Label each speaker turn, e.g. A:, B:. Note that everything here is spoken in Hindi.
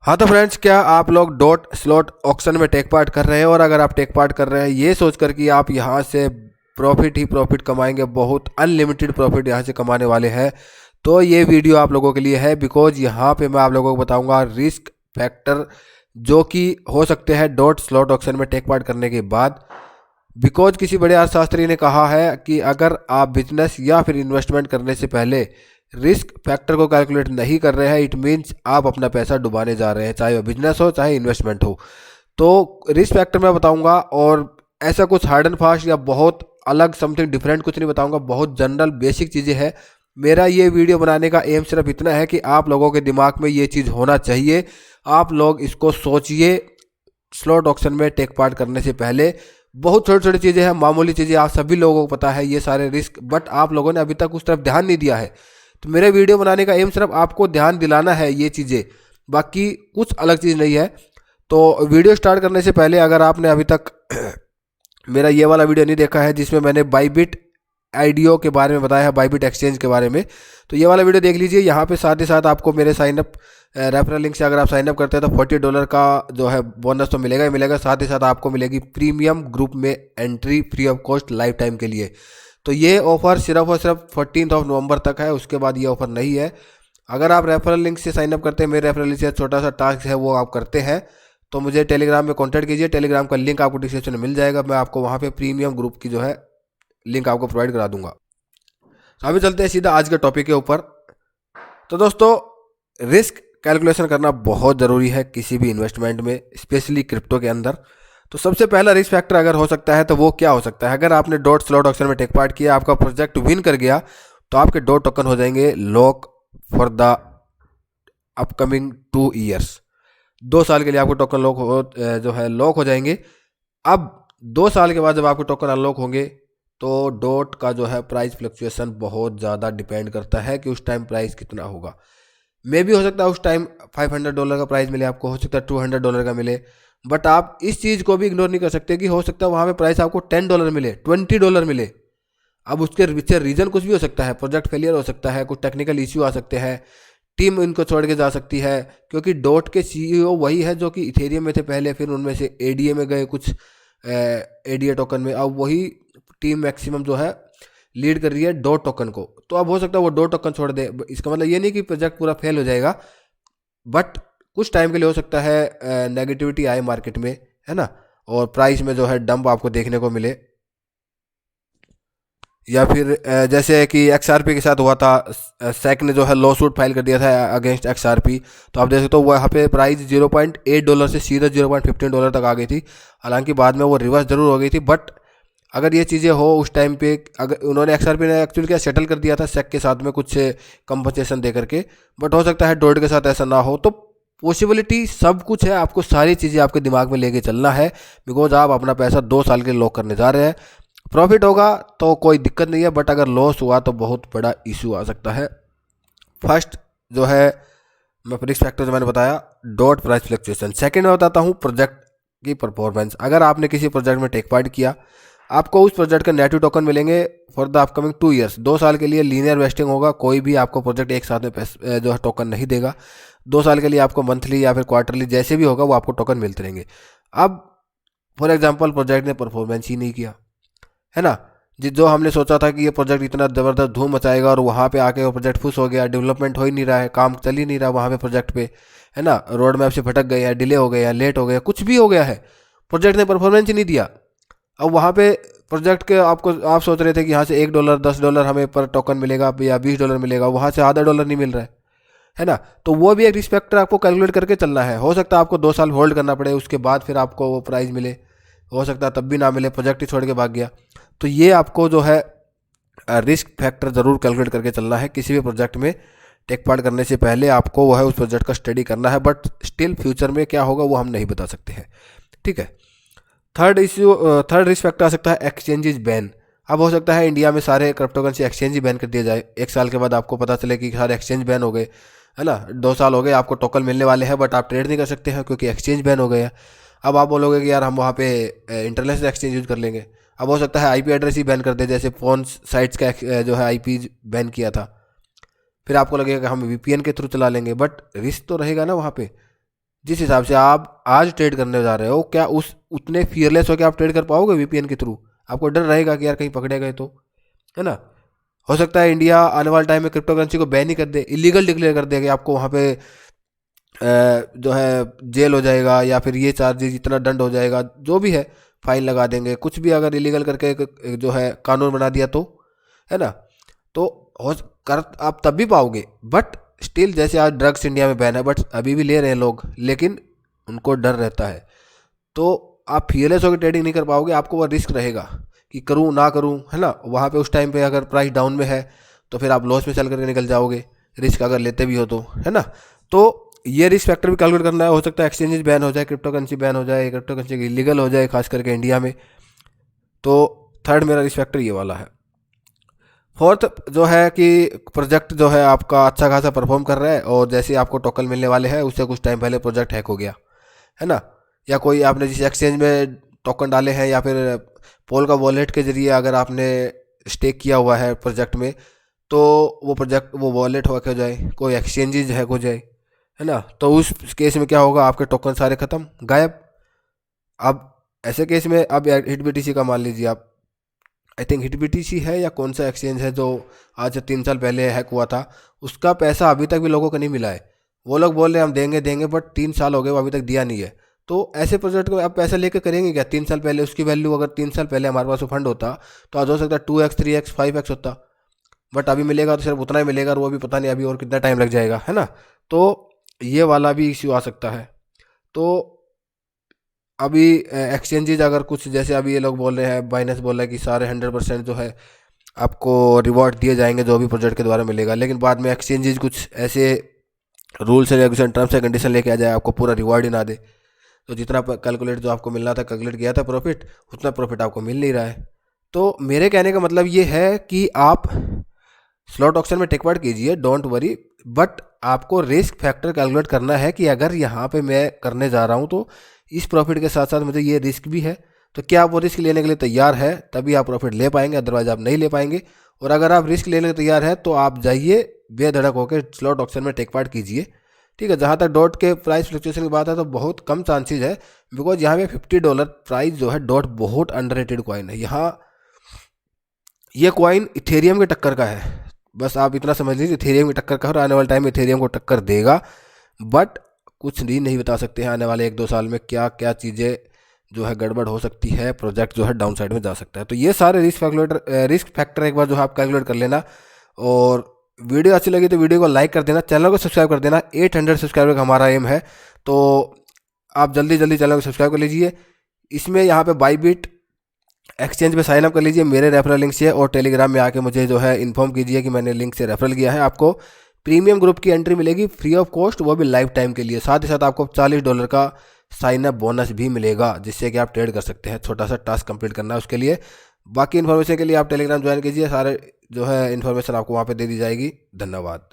A: हाँ तो फ्रेंड्स, क्या आप लोग डॉट स्लॉट ऑक्शन में टेक पार्ट कर रहे हैं? और अगर आप टेक पार्ट कर रहे हैं ये सोचकर कि आप यहाँ से प्रॉफिट ही प्रॉफिट कमाएंगे, बहुत अनलिमिटेड प्रॉफिट यहाँ से कमाने वाले हैं, तो ये वीडियो आप लोगों के लिए है। बिकॉज यहाँ पे मैं आप लोगों को बताऊंगा रिस्क फैक्टर जो कि हो सकते हैं डॉट स्लॉट ऑक्शन में टेक पार्ट करने के बाद। बिकॉज किसी बड़े अर्थशास्त्री ने कहा है कि अगर आप बिजनेस या फिर इन्वेस्टमेंट करने से पहले रिस्क फैक्टर को कैलकुलेट नहीं कर रहे हैं, इट मीन्स आप अपना पैसा डुबाने जा रहे हैं, चाहे वो बिजनेस हो चाहे इन्वेस्टमेंट हो। तो रिस्क फैक्टर मैं बताऊंगा, और ऐसा कुछ हार्ड एंड फास्ट या बहुत अलग समथिंग डिफरेंट कुछ नहीं बताऊंगा, बहुत जनरल बेसिक चीज़ें हैं। मेरा ये वीडियो बनाने का एम सिर्फ इतना है कि आप लोगों के दिमाग में ये चीज़ होना चाहिए, आप लोग इसको सोचिए स्लॉट ऑक्शन में टेक पार्ट करने से पहले। बहुत छोटी छोटी चीज़ें हैं, मामूली चीज़ें, आप सभी लोगों को पता है ये सारे रिस्क, बट आप लोगों ने अभी तक उस तरफ ध्यान नहीं दिया है। तो मेरे वीडियो बनाने का एम सिर्फ आपको ध्यान दिलाना है ये चीज़ें, बाकी कुछ अलग चीज़ नहीं है। तो वीडियो स्टार्ट करने से पहले अगर आपने अभी तक मेरा ये वाला वीडियो नहीं देखा है जिसमें मैंने बाईबिट आईडीओ के बारे में बताया है, बाईबिट एक्सचेंज के बारे में, तो ये वाला वीडियो देख लीजिए। यहाँ पे साथ ही साथ आपको मेरे साइनअप रेफरल लिंक से अगर आप साइनअप करते हैं तो $40 का जो है बोनस तो मिलेगा ही मिलेगा, साथ ही साथ आपको मिलेगी प्रीमियम ग्रुप में entry free of cost life time के लिए। तो ये ऑफर सिर्फ और सिर्फ 14 नवंबर तक है, उसके बाद ये ऑफर नहीं है। अगर आप रेफरल लिंक से साइनअप करते हैं, मेरे रेफरल लिंक से छोटा सा टास्क है वो आप करते हैं, तो मुझे टेलीग्राम में कॉन्टैक्ट कीजिए। टेलीग्राम का लिंक आपको डिस्क्रिप्शन में मिल जाएगा, मैं आपको वहाँ पे प्रीमियम ग्रुप की जो है लिंक आपको प्रोवाइड करा दूंगा। तो अभी चलते हैं सीधा आज के टॉपिक के ऊपर। तो दोस्तों, रिस्क कैलकुलेशन करना बहुत ज़रूरी है किसी भी इन्वेस्टमेंट में, स्पेशली क्रिप्टो के अंदर। तो सबसे पहला रिस्क फैक्टर अगर हो सकता है तो वो क्या हो सकता है? अगर आपने डॉट स्लॉट ऑक्शन में टेक पार्ट किया, आपका प्रोजेक्ट विन कर गया, तो आपके डॉट टोकन हो जाएंगे lock for the upcoming 2 years. 2 साल के लिए आपको टोकन जो है लॉक हो जाएंगे। अब 2 साल के बाद जब आपके टोकन अनलॉक होंगे तो डॉट का जो है प्राइस फ्लक्चुएशन बहुत ज़्यादा डिपेंड करता है कि उस टाइम प्राइस कितना होगा। मे भी हो सकता है उस टाइम $500 का प्राइस मिले आपको, हो सकता है $200 का मिले, बट आप इस चीज़ को भी इग्नोर नहीं कर सकते कि हो सकता है वहाँ पे प्राइस आपको $10 मिले, $20 मिले। अब उसके पीछे रीज़न कुछ भी हो सकता है, प्रोजेक्ट फेलियर हो सकता है, कुछ टेक्निकल इश्यू आ सकते हैं, टीम इनको छोड़ के जा सकती है, क्योंकि डॉट के सीईओ वही है जो कि इथेरियम में थे पहले, फिर उनमें से एडीए में गए, कुछ एडीए टोकन में, अब वही टीम मैक्सिमम जो है लीड कर रही है डॉट टोकन को। तो अब हो सकता है वो डॉट टोकन छोड़ दे। इसका मतलब ये नहीं कि प्रोजेक्ट पूरा फेल हो जाएगा, बट कुछ टाइम के लिए हो सकता है नेगेटिविटी आए मार्केट में, है ना, और प्राइस में जो है डंप आपको देखने को मिले। या फिर जैसे कि एक्सआरपी के साथ हुआ था, सेक ने जो है लॉ सूट फाइल कर दिया था अगेंस्ट एक्सआरपी। तो आप देख सकते हो वहाँ पे प्राइस $0.8 से सीधा $0.15 तक आ गई थी। हालांकि बाद में वो रिवर्स जरूर हो गई थी, बट अगर ये चीज़ें हो उस टाइम पे, अगर उन्होंने एक्सआरपी ने एक्चुअली क्या सेटल कर दिया था सेक के साथ में कुछ कंपनसेशन दे करके, बट हो सकता है डॉट के साथ ऐसा ना हो। तो पॉसिबिलिटी सब कुछ है, आपको सारी चीज़ें आपके दिमाग में लेके चलना है, बिकॉज आप अपना पैसा 2 साल के लिए लॉक करने जा रहे हैं। प्रॉफिट होगा तो कोई दिक्कत नहीं है, बट अगर लॉस हुआ तो बहुत बड़ा इशू आ सकता है। फर्स्ट जो है मैं रिस्क फैक्टर जो मैंने बताया डॉट प्राइस फ्लक्चुएशन। सेकंड मैं बताता हूँ प्रोजेक्ट की परफॉर्मेंस। अगर आपने किसी प्रोजेक्ट में टेक पार्ट किया, आपको उस प्रोजेक्ट के नेटिव टोकन मिलेंगे फॉर द अपकमिंग 2 ईयर्स। 2 साल के लिए लीनियर वेस्टिंग होगा, कोई भी आपको प्रोजेक्ट एक साथ में जो है टोकन नहीं देगा। 2 साल के लिए आपको मंथली या फिर क्वार्टरली जैसे भी होगा वो आपको टोकन मिलते रहेंगे। अब फॉर एग्जाम्पल प्रोजेक्ट ने परफॉर्मेंस ही नहीं किया, है ना, जो हमने सोचा था कि ये प्रोजेक्ट इतना ज़बरदस्त धूम मचाएगा, और वहाँ पे आके वो प्रोजेक्ट फुस हो गया, डेवलपमेंट हो ही नहीं रहा है, काम चल ही नहीं रहा वहाँ पे प्रोजेक्ट पे, है ना, रोड मैप से भटक गए हैं, डिले हो गए हैं, लेट हो गया, कुछ भी हो गया है, प्रोजेक्ट ने परफॉर्मेंस ही नहीं दिया। अब वहाँ पे प्रोजेक्ट के आप सोच रहे थे कि यहाँ से $1 $10 हमें पर टोकन मिलेगा या $20 मिलेगा, वहाँ से आधा डॉलर नहीं मिल रहा है ना। तो वो भी एक रिस्क फैक्टर आपको कैलकुलेट करके चलना है। हो सकता है आपको 2 साल होल्ड करना पड़े, उसके बाद फिर आपको वो प्राइस मिले, हो सकता है तब भी ना मिले, प्रोजेक्ट ही छोड़ के भाग गया। तो ये आपको जो है रिस्क फैक्टर ज़रूर कैलकुलेट करके चलना है। किसी भी प्रोजेक्ट में टेक पार्ट करने से पहले आपको वो है उस प्रोजेक्ट का स्टडी करना है, बट स्टिल फ्यूचर में क्या होगा वो हम नहीं बता सकते हैं, ठीक है। थर्ड रिस्क फैक्टर आ सकता है एक्सचेंजेस बैन। अब हो सकता है इंडिया में सारे क्रिप्टो करेंसी एक्सचेंज ही बैन कर दिया जाए, 1 साल के बाद आपको पता चले कि सारे एक्सचेंज बैन हो गए, है ना, 2 साल हो गए, आपको टोकन मिलने वाले हैं बट आप ट्रेड नहीं कर सकते हैं क्योंकि एक्सचेंज बैन हो गए हैं। अब आप बोलोगे कि यार हम वहाँ पे इंटरनेशनल एक्सचेंज यूज कर लेंगे। अब हो सकता है आईपी एड्रेस ही बैन कर दे, जैसे फोन साइट्स का जो है आईपी बैन किया था, फिर आपको लगेगा कि हम वीपीएन के थ्रू चला लेंगे, बट रिस्क तो रहेगा ना वहाँ पे। जिस हिसाब से आप आज ट्रेड करने जा रहे हो, क्या उस उतने फियरलेस हो कि आप ट्रेड कर पाओगे वीपीएन के थ्रू? आपको डर रहेगा कि यार कहीं पकड़े गए तो, है ना। हो सकता है इंडिया आने वाले टाइम में क्रिप्टो करेंसी को बैन ही कर दे, इलीगल डिक्लेयर कर दे कि आपको वहाँ पे जो है जेल हो जाएगा, या फिर ये चार्जेस इतना दंड हो जाएगा, जो भी है फाइन लगा देंगे, कुछ भी अगर इलीगल करके एक जो है कानून बना दिया तो, है ना। तो हो कर आप तब भी पाओगे, बट स्टिल जैसे आज ड्रग्स इंडिया में बैन है, बट अभी भी ले रहे हैं लोग, लेकिन उनको डर रहता है। तो आप फियरलेस होकर ट्रेडिंग नहीं कर पाओगे, आपको वो रिस्क रहेगा कि करूँ ना करूँ, है ना। वहाँ पे उस टाइम पे अगर प्राइस डाउन में है तो फिर आप लॉस में चल करके निकल जाओगे, रिस्क अगर लेते भी हो तो, है ना। तो ये रिस्क फैक्टर भी कैलकुलेट करना है। हो सकता है एक्सचेंजेस बैन हो जाए, क्रिप्टो करेंसी बैन हो जाए, क्रिप्टो करेंसी इलीगल हो जाए खास करके इंडिया में। तो थर्ड मेरा रिस्क फैक्टर ये वाला है। फोर्थ जो है कि प्रोजेक्ट जो है आपका अच्छा खासा परफॉर्म कर रहा है, और जैसे आपको टोकन मिलने वाले हैं उससे कुछ टाइम पहले प्रोजेक्ट हैक हो गया, है ना। या कोई आपने जिस एक्सचेंज में टोकन डाले हैं, या फिर पोल का वॉलेट के जरिए अगर आपने स्टेक किया हुआ है प्रोजेक्ट में, तो वो प्रोजेक्ट वो वॉलेट हो जाए, कोई एक्सचेंजेज हैक हो जाए, है ना। तो उस केस में क्या होगा, आपके टोकन सारे खत्म, गायब। अब ऐसे केस में अब हिट बीटीसी का मान लीजिए आप, आई थिंक हिट बीटीसी है या कौन सा एक्सचेंज है जो आज से 3 साल पहले हैक हुआ था, उसका पैसा अभी तक भी लोगों को नहीं मिला है। वो लोग बोल रहे हैं हम देंगे देंगे, बट 3 साल हो गए वो अभी तक दिया नहीं है। तो ऐसे प्रोजेक्ट को आप पैसा लेके करेंगे क्या? 3 साल पहले उसकी वैल्यू, अगर 3 साल पहले हमारे पास वो फंड होता तो आज हो सकता है 2x 3x 5x होता, बट अभी मिलेगा तो सिर्फ उतना ही मिलेगा, और वो भी पता नहीं अभी और कितना टाइम लग जाएगा, है ना। तो ये वाला भी इश्यू आ सकता है। तो अभी एक्सचेंजेज अगर कुछ, जैसे अभी ये लोग बोल रहे हैं, बाइनेंस बोल रहा है कि सारे 100% जो है आपको रिवॉर्ड दिए जाएंगे जो भी प्रोजेक्ट के द्वारा मिलेगा, लेकिन बाद में एक्सचेंजेज कुछ ऐसे rules and regulation, terms and condition लेके आ जाए, आपको पूरा रिवॉर्ड ही ना दे, तो जितना कैलकुलेट जो आपको मिलना था, कैलकुलेट किया था प्रॉफिट, उतना प्रॉफिट आपको मिल नहीं रहा है। तो मेरे कहने का मतलब ये है कि आप स्लॉट ऑक्शन में टेक पार्ट कीजिए, डोंट वरी, बट आपको रिस्क फैक्टर कैलकुलेट करना है कि अगर यहाँ पे मैं करने जा रहा हूँ तो इस प्रॉफिट के साथ साथ मुझे ये रिस्क भी है, तो क्या आप वो रिस्क लेने के लिए तैयार है, तभी आप प्रॉफिट ले पाएंगे, अदरवाइज आप नहीं ले पाएंगे। और अगर आप रिस्क लेने के तैयार है तो आप जाइए बेधड़क होकर स्लॉट ऑक्शन में टेक पार्ट कीजिए, ठीक है। जहाँ तक डॉट के प्राइस फ्लक्चुएशन की बात है तो बहुत कम चांसेज है, बिकॉज यहाँ पे $50 प्राइस जो है, डॉट बहुत अंडररेटेड कॉइन है। यहाँ ये कॉइन इथेरियम के टक्कर का है, बस आप इतना समझ लीजिए, इथेरियम की टक्कर का है, और आने वाले टाइम में इथेरियम को टक्कर देगा। बट कुछ भी नहीं बता सकते हैं आने वाले 1-2 साल में क्या क्या चीज़ें जो है गड़बड़ हो सकती है, प्रोजेक्ट जो है डाउन साइड में जा सकता है। तो ये सारे रिस्क फैक्टर एक बार जो है आप कैलकुलेट कर लेना। और वीडियो अच्छी लगी तो वीडियो को लाइक कर देना, चैनल को सब्सक्राइब कर देना। 800 सब्सक्राइबर का हमारा एम है, तो आप जल्दी जल्दी चैनल को सब्सक्राइब कर लीजिए। इसमें यहाँ पे बाईबिट एक्सचेंज पे साइन अप कर लीजिए मेरे रेफरल लिंक से, और टेलीग्राम में आके मुझे जो है इन्फॉर्म कीजिए कि मैंने लिंक से रेफरल किया है। आपको प्रीमियम ग्रुप की एंट्री मिलेगी फ्री ऑफ कॉस्ट, वो भी लाइफ टाइम के लिए। साथ ही साथ आपको $40 का साइन अप बोनस भी मिलेगा, जिससे कि आप ट्रेड कर सकते हैं। छोटा सा टास्क कंप्लीट करना है उसके लिए। बाकी इन्फॉर्मेशन के लिए आप टेलीग्राम ज्वाइन कीजिए, सारे जो है इन्फॉर्मेशन आपको वहाँ पे दे दी जाएगी। धन्यवाद।